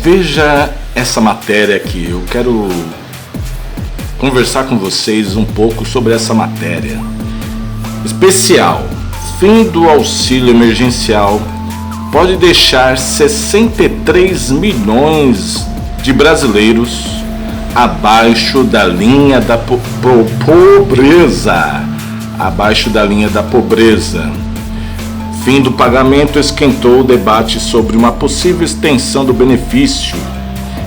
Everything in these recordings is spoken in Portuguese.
Veja essa matéria aqui. Eu quero conversar com vocês um pouco sobre essa matéria. Especial: fim do auxílio emergencial pode deixar 63 milhões de brasileiros abaixo da linha da pobreza. Abaixo da linha da pobreza. Fim do pagamento esquentou o debate sobre uma possível extensão do benefício.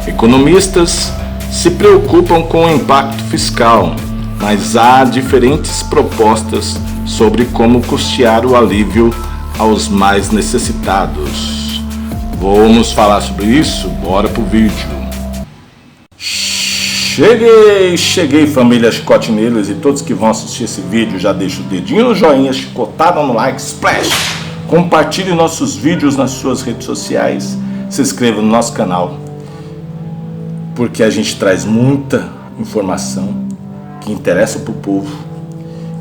Economistas se preocupam com o impacto fiscal, mas há diferentes propostas sobre como custear o alívio aos mais necessitados. Vamos falar sobre isso? Bora pro vídeo. Cheguei família Chicotineiros, e todos que vão assistir esse vídeo já deixam o dedinho no joinha, chicotada no like, splash! Compartilhe nossos vídeos nas suas redes sociais, se inscreva no nosso canal, porque a gente traz muita informação que interessa para o povo.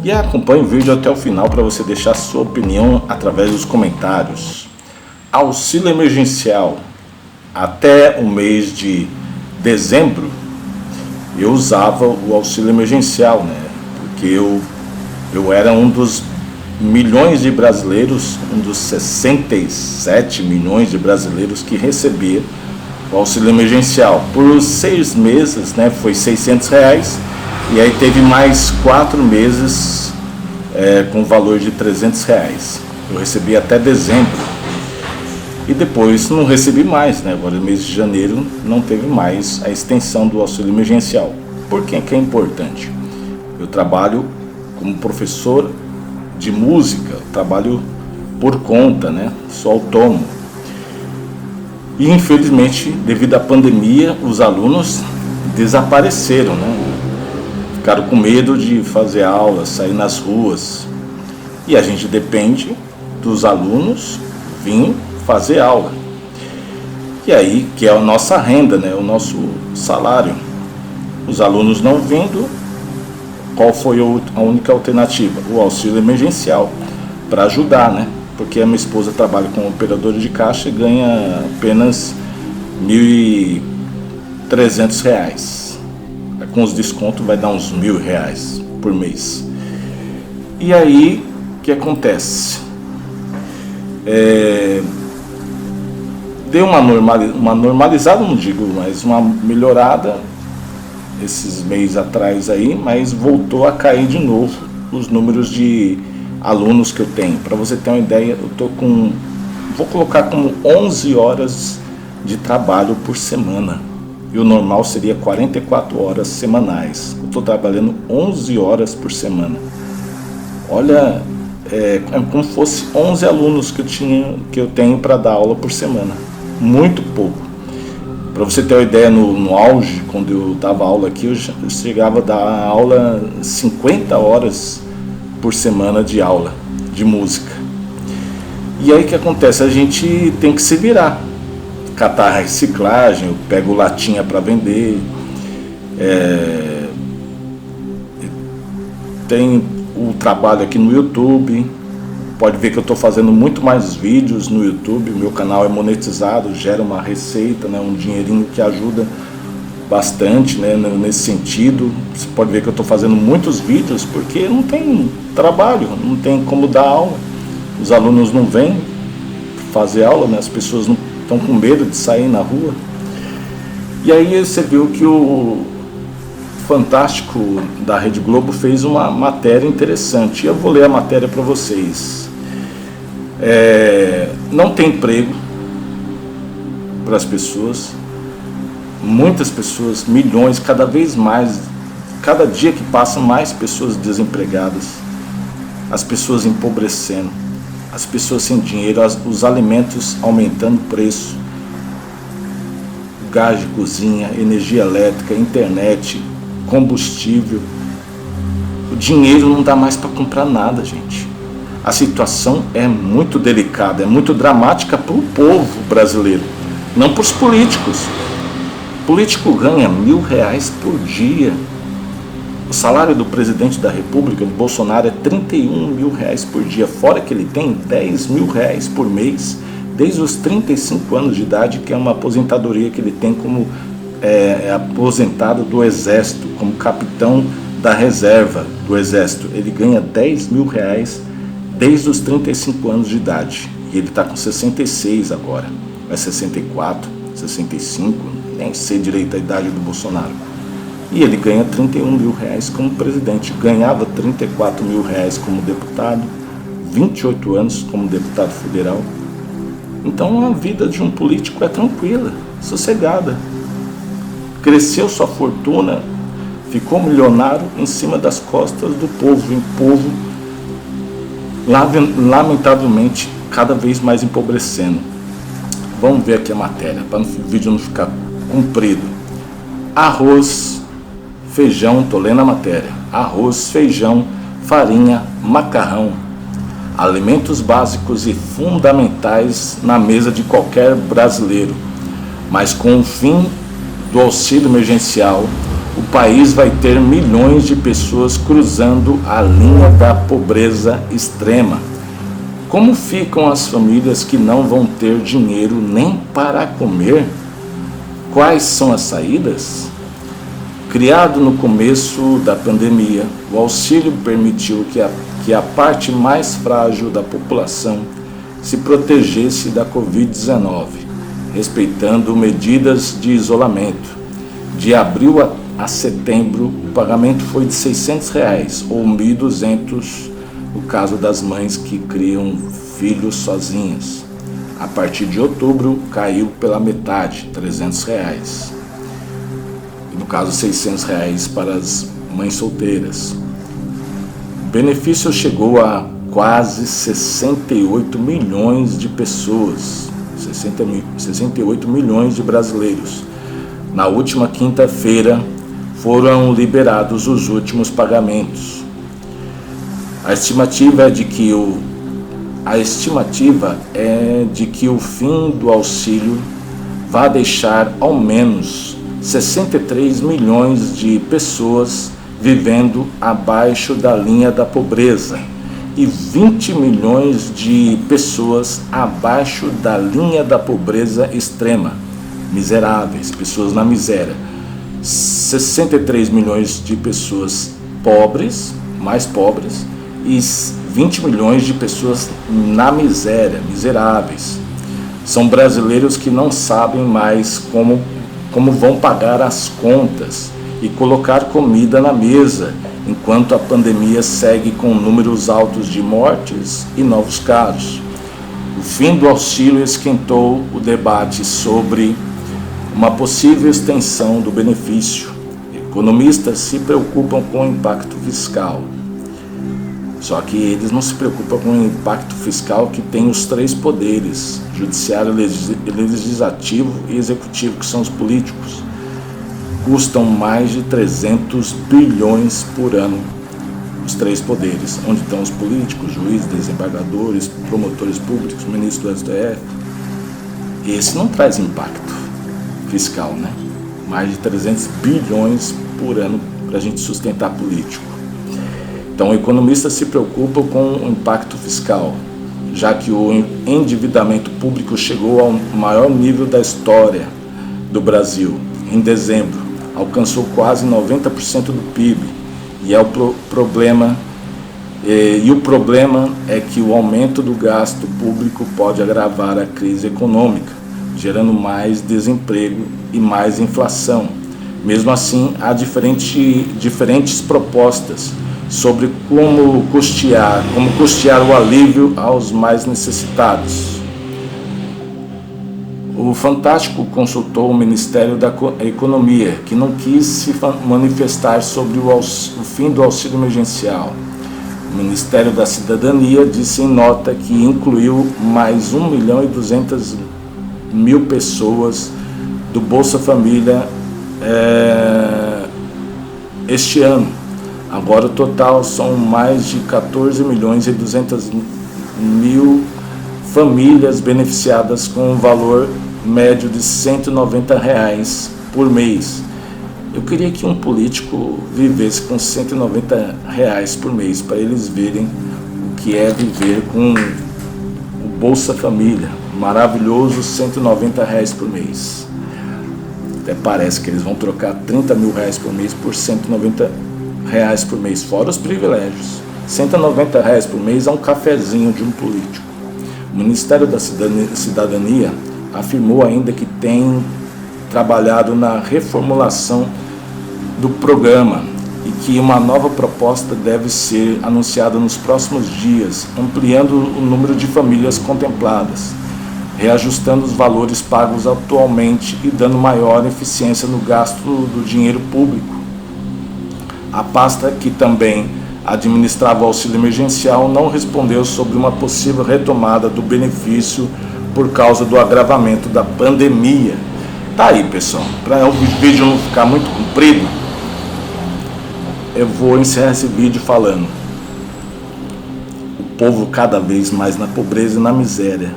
E acompanhe o vídeo até o final para você deixar sua opinião através dos comentários. Auxílio emergencial. Até o mês de dezembro eu usava o auxílio emergencial, né? Porque eu era um dos milhões de brasileiros, um dos 67 milhões de brasileiros que recebia o auxílio emergencial. Por 6 meses, né, foi R$600, e aí teve mais 4 meses com valor de R$300. Eu recebi até dezembro, e depois não recebi mais, né? Agora no mês de janeiro não teve mais a extensão do auxílio emergencial. Por que é importante? Eu trabalho como professor de música, trabalho por conta, né? Sou autônomo. E infelizmente, devido à pandemia, os alunos desapareceram, né? Ficaram com medo de fazer aula, sair nas ruas. E a gente depende dos alunos virem fazer aula. E aí, que é a nossa renda, né? O nosso salário. Os alunos não vindo, qual foi a única alternativa? O auxílio emergencial, para ajudar, né? Porque a minha esposa trabalha como operadora de caixa e ganha apenas R$1.300. Com os descontos vai dar uns R$1.000 por mês. E aí, o que acontece? Deu uma normalizada, não digo, mas uma melhorada esses meses atrás aí, mas voltou a cair de novo os números de alunos que eu tenho. Para você ter uma ideia, vou colocar como 11 horas de trabalho por semana, e o normal seria 44 horas semanais. Eu estou trabalhando 11 horas por semana. Olha, é como se fosse 11 alunos que eu tenho para dar aula por semana. Muito pouco. Para você ter uma ideia, no auge, quando eu dava aula aqui, eu chegava a dar aula 50 horas por semana de aula de música. E aí o que acontece? A gente tem que se virar. Catar reciclagem, eu pego latinha para vender. Tem o trabalho aqui no YouTube. Pode ver que eu estou fazendo muito mais vídeos no YouTube. Meu canal é monetizado, gera uma receita, né, um dinheirinho que ajuda bastante, né, nesse sentido. Você pode ver que eu estou fazendo muitos vídeos porque não tem trabalho, não tem como dar aula. Os alunos não vêm fazer aula, né, as pessoas não estão com medo de sair na rua. E aí você viu que o Fantástico da Rede Globo fez uma matéria interessante. Eu vou ler a matéria para vocês. Não tem emprego para as pessoas, muitas pessoas, milhões, cada vez mais, cada dia que passa, mais pessoas desempregadas, as pessoas empobrecendo, as pessoas sem dinheiro, os alimentos aumentando o preço, gás de cozinha, energia elétrica, internet, combustível. O dinheiro não dá mais para comprar nada, gente. A situação é muito delicada, é muito dramática para o povo brasileiro, não para os políticos. O político ganha R$1.000 por dia. O salário do presidente da República, do Bolsonaro, é R$31.000 por dia, fora que ele tem R$10.000 por mês desde os 35 anos de idade, que é uma aposentadoria que ele tem como aposentado do Exército, como capitão da reserva do Exército. Ele ganha R$10.000 desde os 35 anos de idade. E ele está com 66 agora. Vai 64, 65, nem sei direito a idade do Bolsonaro. E ele ganha R$31.000 como presidente. Ganhava R$34.000 como deputado, 28 anos como deputado federal. Então a vida de um político é tranquila, sossegada. Cresceu sua fortuna, ficou milionário em cima das costas do povo, e o povo, lamentavelmente, cada vez mais empobrecendo. Vamos ver aqui a matéria, para o vídeo não ficar comprido. Arroz, feijão, tô lendo a matéria. Arroz, feijão, farinha, macarrão. Alimentos básicos e fundamentais na mesa de qualquer brasileiro. Mas com o fim do auxílio emergencial, o país vai ter milhões de pessoas cruzando a linha da pobreza extrema. Como ficam as famílias que não vão ter dinheiro nem para comer? Quais são as saídas? Criado no começo da pandemia, o auxílio permitiu que a parte mais frágil da população se protegesse da Covid-19, respeitando medidas de isolamento. De abril a setembro, o pagamento foi de R$600 ou R$1.200 no caso das mães que criam filhos sozinhas. A partir de outubro, caiu pela metade, R$300. E no caso, R$600 para as mães solteiras. O benefício chegou a quase 68 milhões de pessoas, 68 milhões de brasileiros. Na última quinta-feira foram liberados os últimos pagamentos. A estimativa é de que o fim do auxílio vai deixar ao menos 63 milhões de pessoas vivendo abaixo da linha da pobreza e 20 milhões de pessoas abaixo da linha da pobreza extrema, miseráveis, pessoas na miséria. 63 milhões de pessoas pobres, mais pobres, e 20 milhões de pessoas na miséria, miseráveis. São brasileiros que não sabem mais como vão pagar as contas e colocar comida na mesa, enquanto a pandemia segue com números altos de mortes e novos casos. O fim do auxílio esquentou o debate sobre uma possível extensão do benefício. Economistas se preocupam com o impacto fiscal. Só que eles não se preocupam com o impacto fiscal que tem os três poderes, judiciário, legislativo e executivo, que são os políticos. Custam mais de 300 bilhões por ano, os três poderes, onde estão os políticos, juízes, desembargadores, promotores públicos, ministros do STF. Esse não traz impacto fiscal, né? Mais de 300 bilhões por ano para a gente sustentar político. Então, economistas se preocupam com o impacto fiscal, já que o endividamento público chegou ao maior nível da história do Brasil. Em dezembro, alcançou quase 90% do PIB. E o problema é que o aumento do gasto público pode agravar a crise econômica, gerando mais desemprego e mais inflação. Mesmo assim, há diferentes propostas sobre como custear o alívio aos mais necessitados. O Fantástico consultou o Ministério da Economia, que não quis se manifestar sobre o fim do auxílio emergencial. O Ministério da Cidadania disse em nota que incluiu mais 1.200.000 pessoas do Bolsa Família este ano. Agora o total são mais de 14.200.000 famílias beneficiadas com um valor médio de R$190 por mês. Eu queria que um político vivesse com R$190 por mês, para eles verem o que é viver com o Bolsa Família, maravilhoso, R$190 por mês. Até parece que eles vão trocar R$30 mil por mês por R$190 por mês, fora os privilégios. R$190 por mês é um cafezinho de um político. O Ministério da Cidadania afirmou ainda que tem trabalhado na reformulação do programa e que uma nova proposta deve ser anunciada nos próximos dias, ampliando o número de famílias contempladas, reajustando os valores pagos atualmente e dando maior eficiência no gasto do dinheiro público. A pasta, que também administrava o auxílio emergencial, não respondeu sobre uma possível retomada do benefício por causa do agravamento da pandemia. Tá aí, pessoal, para o vídeo não ficar muito comprido, eu vou encerrar esse vídeo falando: o povo cada vez mais na pobreza e na miséria,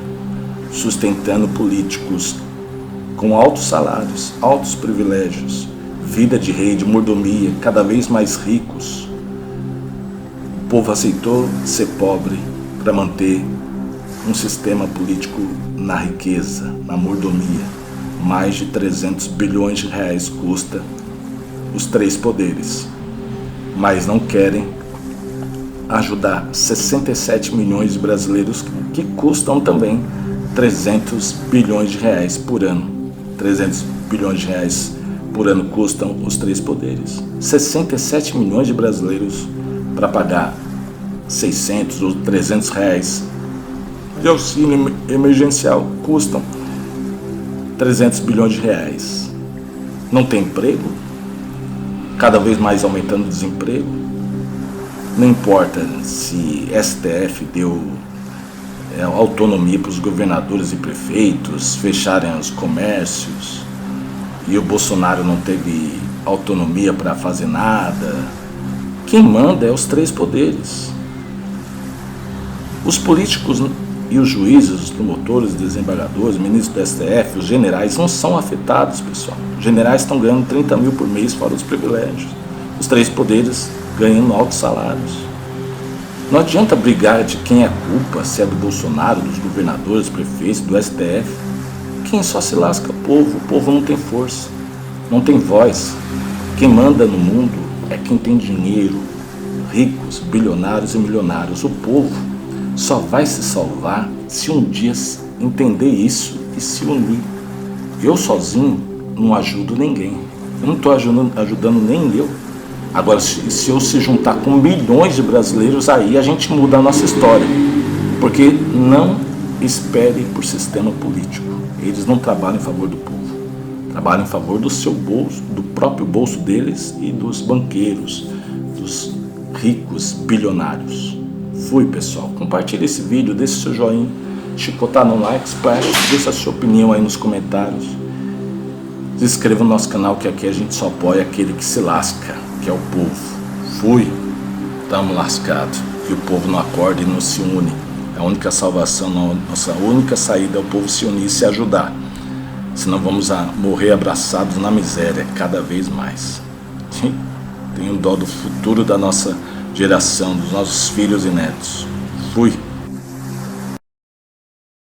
sustentando políticos com altos salários, altos privilégios, vida de rei, de mordomia, cada vez mais ricos. O povo aceitou ser pobre para manter um sistema político na riqueza, na mordomia. Mais de 300 bilhões de reais custa os três poderes, mas não querem ajudar 67 milhões de brasileiros que custam também 300 bilhões de reais por ano. 300 bilhões de reais por ano custam os três poderes. 67 milhões de brasileiros para pagar 600 ou 300 reais de auxílio emergencial custam 300 bilhões de reais. Não tem emprego, cada vez mais aumentando o desemprego. Não importa se STF deu autonomia para os governadores e prefeitos fecharem os comércios e o Bolsonaro não teve autonomia para fazer nada. Quem manda é os três poderes. Os políticos e os juízes, os promotores, desembargadores, ministros do STF, os generais não são afetados, pessoal. Os generais estão ganhando 30 mil por mês fora os privilégios. Os três poderes ganhando altos salários. Não adianta brigar de quem é a culpa, se é do Bolsonaro, dos governadores, prefeitos, do STF. Quem só se lasca é o povo não tem força, não tem voz. Quem manda no mundo é quem tem dinheiro, ricos, bilionários e milionários. O povo só vai se salvar se um dia entender isso e se unir. Eu sozinho não ajudo ninguém, eu não estou ajudando nem eu. Agora, se eu se juntar com milhões de brasileiros, aí a gente muda a nossa história. Porque não espere por sistema político. Eles não trabalham em favor do povo. Trabalham em favor do seu bolso, do próprio bolso deles e dos banqueiros, dos ricos bilionários. Fui, pessoal. Compartilhe esse vídeo, deixe seu joinha, chicotar no like, splash, deixe a sua opinião aí nos comentários. Se inscreva no nosso canal, que aqui a gente só apoia aquele que se lasca, que é o povo. Fui, tamo lascado. E o povo não acorda e não se une. A única salvação, nossa única saída é o povo se unir e se ajudar. Senão vamos morrer abraçados na miséria cada vez mais. Tenho dó do futuro da nossa geração, dos nossos filhos e netos. Fui.